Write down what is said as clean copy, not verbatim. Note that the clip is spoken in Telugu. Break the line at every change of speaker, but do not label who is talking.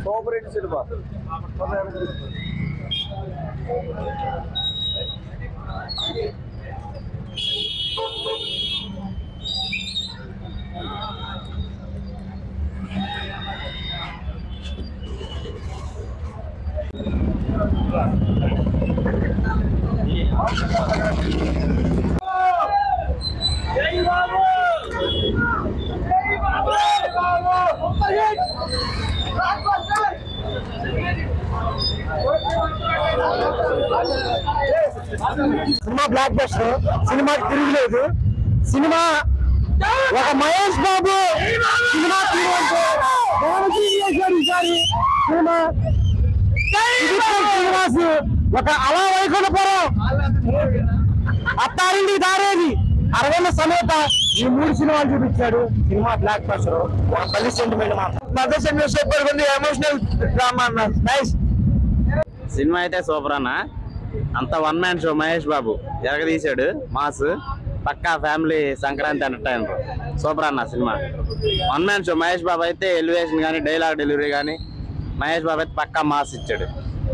Super hit cinema. Cinema block buster. Cinema తిరుగులేదు. సినిమా ఒక మహేష్ బాబు సినిమా సినిమా శ్రీనివాస్ ఒక అలా వైకుంఠపురం అత్తారింటి దారేది అరవైన సమేత ఈ 3 సినిమాలు చూపించాడు. Cinema blockbuster. ఒక పల్లి సెంటిమెంట్ మాత్రం సూపర్ ఉంది. ఎమోషనల్ డ్రామా అన్న. నైస్
సినిమా అయితే సూపర్ అన్న. అంత 1 మ్యాన్ షో. మహేష్ బాబు ఎరగదీశాడు మాస్. పక్కా ఫ్యామిలీ సంక్రాంతి ఎంటర్టైనర్. సూపర్ అన్న cinema. 1 man show. Mahesh Babu అయితే ఎలివేషన్ కానీ డైలాగ్ డెలివరీ కానీ మహేష్ బాబు అయితే పక్కా మాస్ ఇచ్చాడు.